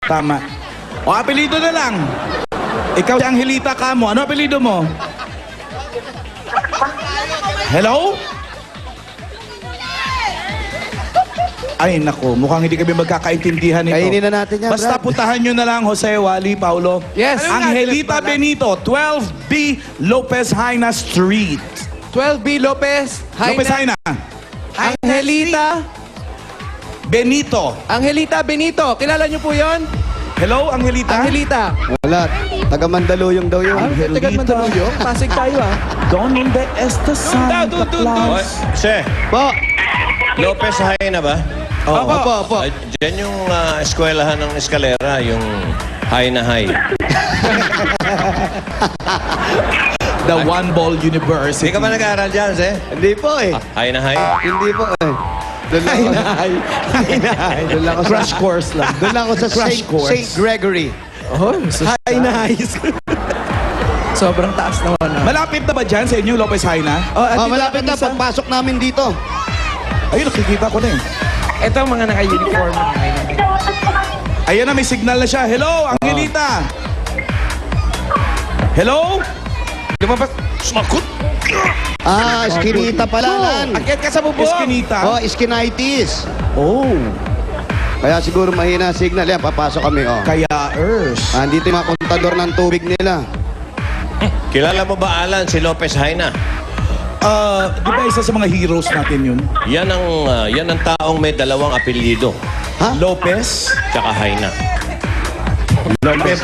Tama. O, apelido na lang. Ikaw si Angelita Camo. Ano apelido mo? Hello? Ay, nako. Mukhang hindi kami magkakaintindihan nito. Kainin na natin yan, Basta Brad. puntahan nyo na lang, Jose, Wally, Paulo. Yes. Angelita Benito, 12B Lopez Haina Street. 12B Lopez. Lopez Haina. Angelita. Benito. Angelita Benito. Kilala niyo po yon? Hello, Angelita? Angelita. Wala. Taga Mandaluyong daw yun. Angelita. Taga Mandaluyong. Pasig tayo ah. Donde está Santa Claus? Che, Po. Lopez Haina ba? Oh. Opo. Diyan yung eskwelahan ng eskalera, yung Haina High. The One Ball University. Hindi ka ba nag-aaral dyan, Se? Hindi po eh. Haina High? Hindi po eh. Doon lang ako. Doon lang ako sa... Crash course lang. Doon lang ako sa Crash course. St. Gregory. Oh, Hi, nice. sobrang taas naman ah. Malapit na ba dyan sa inyo, Lopez Haina? Oh, malapit na pagpasok namin dito. Ayun, nakikita ko na eh. Ito ang mga naka-uniform. Ayan na, may signal na siya. Hello, Angelita. Hello? Lumabas. Sumakot! Ah, iskinita pala lan. Akyat ka sa bubong. Eskinita. Oh, iskinitis. Oh, Kaya siguro mahina ang signal. Yan, papasok kami. Oh. kaya Earth. Andito yung mga kontador ng tubig nila. Kilala mo ba, Alan, si Lopez Haina? Di ba isa sa mga heroes natin yun? Yan ang taong may dalawang apelyido. Ha? Lopez? Tsaka Haina. Lopez.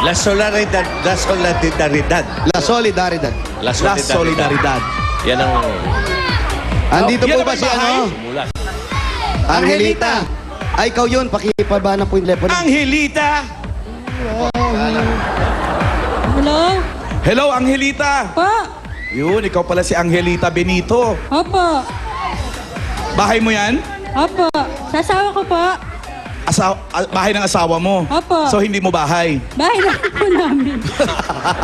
La Solidaridad. La Solidaridad. La Solidaridad. La La Solidaridad. Yan ang Andito yan po ba naman si bahay? ano? mula. Angelita. Ay, ikaw yun. Pakipaba na po yung telepono. Angelita! Hello? Hello, Angelita! Pa? Yun, ikaw pala si Angelita Benito. Opo. Bahay mo yan? Opo. Sa asawa ko po. Bahay ng asawa mo? Opo. So, hindi mo bahay? Bahay na po namin.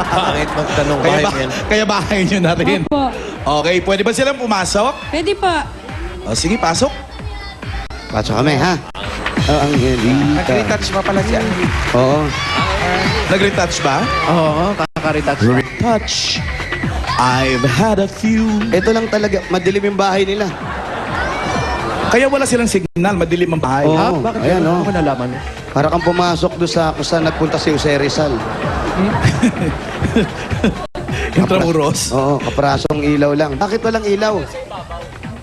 Pangit magtanong bahay mo yan. Kaya bahay nyo na rin. Opo. Okay, pwede ba silang pumasok? Pwede po. O, sige, pasok. Pasok kami, ha? Oh, Angelita. Nag-retouch pa pala si Angelita. Oo. Nag-retouch ba? Oo, kaka-retouch. Retouch. I've had a few. Ito lang talaga. Madilim yung bahay nila. Kaya wala silang signal, madilim ang bahay. Oo. Ha? Bakit Ayan, ano oh. ko nalaman? Para kang pumasok doon sa kung saan nagpunta si Jose Rizal. Intramuros. Oo, kaprasong ilaw lang. Bakit walang ilaw?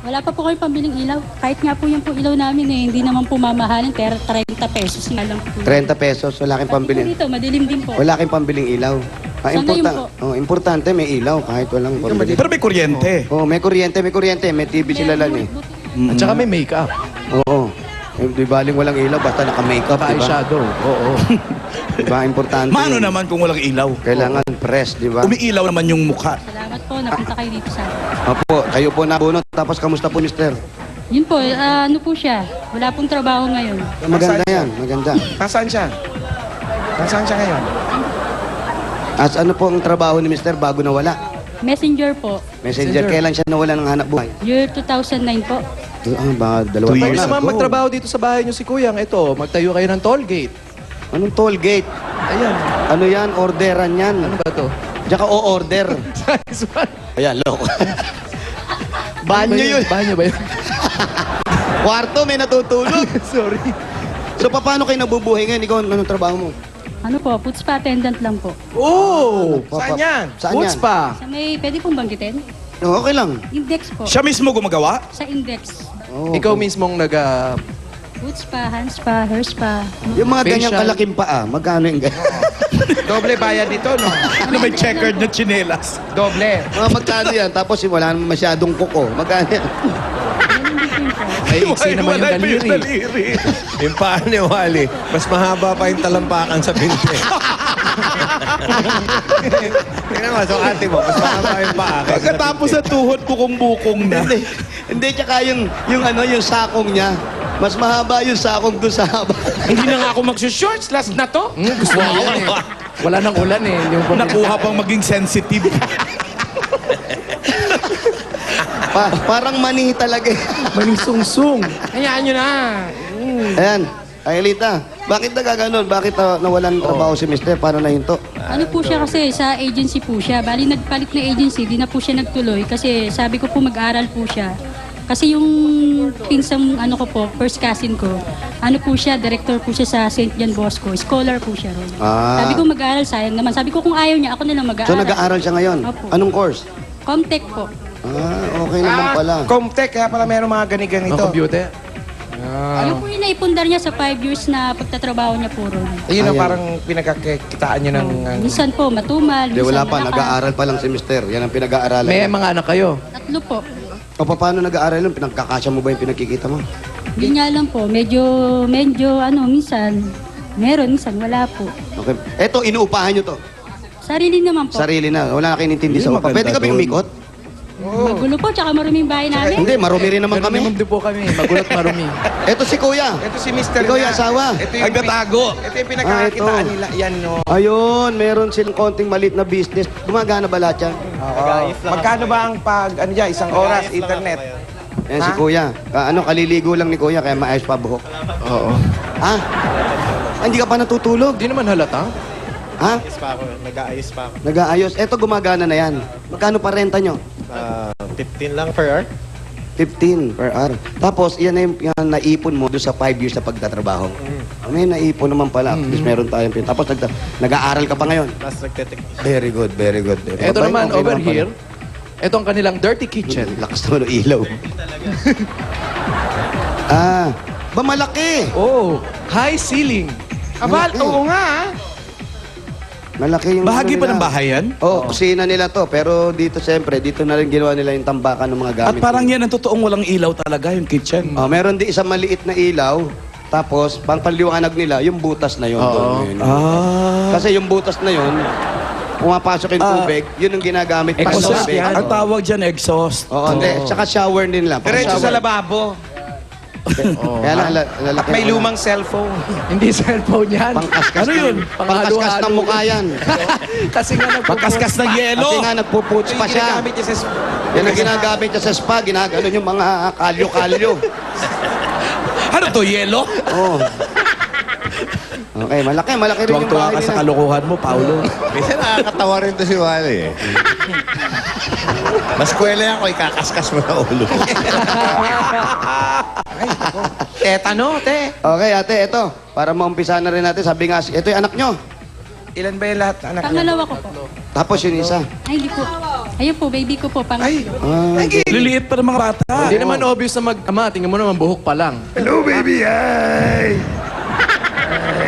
Wala pa po kayo pambiling ilaw. Kahit nga po yung po ilaw namin eh, hindi naman po mamahalin, pero 30 pesos nga lang po. 30 pesos, wala kang Pati po pambili. dito, madilim din po. Wala kang pambiling ilaw. Ah, Sa ngayon po. importante may ilaw kahit walang pambili. Pero may kuryente. Oh, may kuryente, may TV sila lan eh. At saka may makeup. Oo. Eh, di baling walang ilaw, basta naka-makeup, di ba? Pa-eyeshadow. Oo. Di ba? Importante. Mano yun. naman kung walang ilaw? Kailangan press, di ba? Umiilaw naman yung mukha. Salamat po, napunta kayo dito sa akin. Opo, kayo po nabunot. Tapos kamusta po, mister? Yun po, ano po siya? Wala pong trabaho ngayon. Maganda yan, maganda. Nasaan siya? Nasaan siya ngayon? As ano po ang trabaho ni mister bago nawala? Messenger po. Messenger, kailan siya nawala ng hanap buhay? Year 2009 po. Ah, ba, dalawa 2 taon years na. Naman ago. magtrabaho dito sa bahay niyo si Kuyang. Ito, magtayo kayo ng toll gate. Anong toll gate? Ayan. Ano yan? Orderan yan. Ano ba to? Diyan ka o-order. Nice one. Ayan, loko. Banyo yun. Banyo ba yun? Kwarto, may natutulog. Sorry. So, paano kayo nabubuhay ngayon? Ikaw, anong trabaho mo? Ano po, food spa attendant lang po. Oh! Pa- Saan yan? saan Foods yan? pa. Sa may, pwede pong banggitin? No, okay lang. Index po. Siya mismo gumagawa? Sa index. Oh, Ikaw mismong nag... Food spa, hand spa, hair spa. Yung mga ganyang Facial. kalaking paa, magkano yung doble bayad dito, no? Ano may checkered na chinelas? Doble. mga magkano yan? Tapos wala naman masyadong kuko. Magkano yan? Ay, iksi naman yung Hiwalay pa daliri. daliri. Yung paa ni Wally, mas mahaba pa yung talampakan sa binte. Tingnan mo, so ate mo, mas mahaba yung paa. Pagkatapos sa tuhod bukong-bukong na. Hindi, tsaka yung sakong niya. Mas mahaba yung sakong doon sa haba. Hindi na nga ako magsushorts. Last na to. Gusto mo yan eh. Wala nang ulan eh. Hindi mo pa Nakuha pang maging sensitive. Parang mani talaga. maning sungsung. Hayaan nyo na. Ayan, Angelita. Bakit nagaganon? Bakit nawalan trabaho si Mister? Paano na hinto? Ano po siya kasi, sa agency po siya. Bali, nagpalit na agency, di na po siya nagtuloy. Kasi sabi ko po mag-aral po siya. Kasi yung pinsang ano ko po, first cousin ko, ano po siya, director po siya sa St. John Bosco. Scholar po siya ron. Ah. Sabi ko mag-aral, sayang naman. Sabi ko kung ayaw niya, ako na lang mag-aaral. So nag-aaral siya ngayon? Opo. Anong course? Comtech po. Okay naman pala. Comtech, kaya pala meron mga Ang ganito. computer. Yung po yung naipundar niya sa 5 years na pagtatrabaho niya po ron. Ayun ang Ayan. parang pinagkakitaan nyo ng... Minsan po matumal, Hindi, minsan wala pa. malakas. Nag-aaral pa lang si Mister. Yan ang pinag-aaralan. May niya. mga anak kayo. Tatlo po. O paano nag-aaral yun? Pinagkakasya mo ba yung pinagkikita mo? Hindi nga lang po, medyo minsan, meron, minsan wala po. Okay. Eto, inuupahan nyo to. Sarili naman po. Sarili na. Wala na kayo intindi sa upa. maganda Pwede kami doon. umikot? Magulo po, tsaka maruming bahay namin. Hindi, marumi rin naman Ganun kami. naman din po kami. Magulat marumi. Eto si Kuya. Ito si Mr. Ikaw yung na. asawa. Ito yung Nagtatago. Ito yung pinagkakakitaan ito. nila. Yan, no. Ayun, meron silang konting maliit na business. Gumagana ba lahat yan? Magkano ba ang pag, ano dyan, isang oras, internet? Yan si Ha? Kuya. Kaliligo lang ni Kuya, kaya maayos pa buhok. Oo. Ha? Hindi ka pa natutulog? Hindi naman halata. Ha? Nag-aayos pa ako. Nag-aayos. Eto, gumagana na yan. Magkano pa renta nyo? 15 lang per hour. 15 per hour. Tapos, yan na yung naipon mo doon sa 5 years na pagtatrabaho. May naipon naman pala. At least meron tayong pin. Tapos, nag-aaral ka pa ngayon. Tapos nagtetek. Very good, very good. Ito Abay, naman, okay over naman pala. here, ito ang kanilang dirty kitchen. Lakas naman ng ilaw. Ba malaki? Oh, high ceiling. Abal, Malaki. oo nga. Malaki yung... Bahagi ano pa nila. ng bahay yan? Oo, kusina nila to. Pero dito, siyempre, dito na rin ginawa nila yung tambakan ng mga At gamit. parang yan ang totoong walang ilaw talaga, yung kitchen. Meron din isang maliit na ilaw. Tapos, pang panliwanag nila, yung butas na yun. Oo. doon, yun. Kasi yung butas na yun, pumapasok yung tubig, yun ang ginagamit pa sa Exhaust tubig. yan. Ang tawag dyan, exhaust. Oo, hindi. Tsaka shower din lang. Pang Diretso sa shower. lababo. Kaya lang, lalaki. At may lumang cellphone. Hindi cellphone yan. Pangkaskas Ano yun? Pangkaskas ng mukha yan. Kasi nga Pagkaskas ng yelo. Kasi nga nagpuputs pa Yung siya. ginagamit niya sa... Yan ang ginagamit niya sa spa. Ginaganon yung mga kalyo-kalyo. Ano to, yelo? Oo. Okay, malaki rin yung Tuwang-tuwa bahay ka sa nila. kalokohan mo, Paulo. Minsan nakakatawa rin to si Wally eh. Mas kwela yan kung ikakaskas mo na ulo. Tetano, te. Okay, ate, ito. Para maumpisa na rin natin, sabi nga, ito yung anak nyo. Ilan ba yung lahat anak niya? Pangalawa ko po. Tapos yung isa. Ay, hindi po. Ayun po, baby ko po, pangatlo. Liliit pa ng mga bata. Hindi naman obvious na mag-ama. Tingnan mo naman, buhok pa lang. Hello, baby. Hi.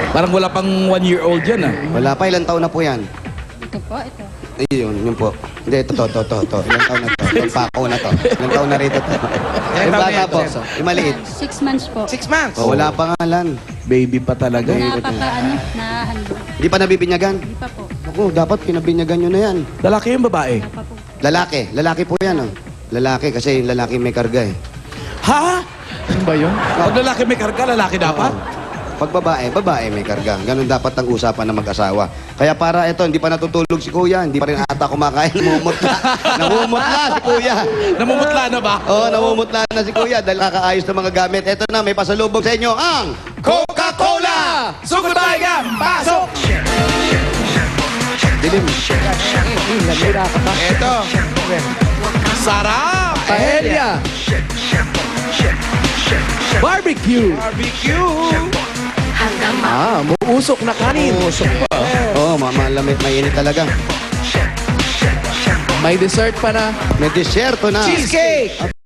Parang wala pang 1-year-old yan, ah. Wala pa, ilang taon na po yan? Ito po, ito. Ayun, yun po. Hindi, ito. Ilang taon na to? Yung pako na to. Ilang taon na rito to? Yung taon na bata yan, po, sir? yung maliit. 6 months po. 6 months. Wala pa ngalan. Baby pa talaga. Nahandlo. Hindi pa nabibinyagan. Hindi pa po. Ako, dapat pinabinyagan nyo na yan. Lalaki yung babae. Wala pa po. Lalaki po yan. Oh. Lalaki, kasi yung lalaki may karga eh. Ha? Ano ba yun? Pag lalaki may karga, lalaki dapat? Pag babae may karga. Ganun dapat ang usapan ng mag-asawa. Kaya para ito, hindi pa natutulog si Kuya, hindi pa rin ata kumakain, namumutla. Namumutla si Kuya. Namumutla na ba? Oo, namumutla na si Kuya dahil kakaayos ng mga gamit. Ito na, may pasalubong sa inyo ang Coca-Cola! Sugod tayo ka! Pasok! Dilim. Lamira ka pa. Ito. Sarap! Paella. Barbecue. Barbecue. Muusok na kanin. Oo, malamit, mainit talaga. May dessert pa na. May disyerto na. Cheesecake.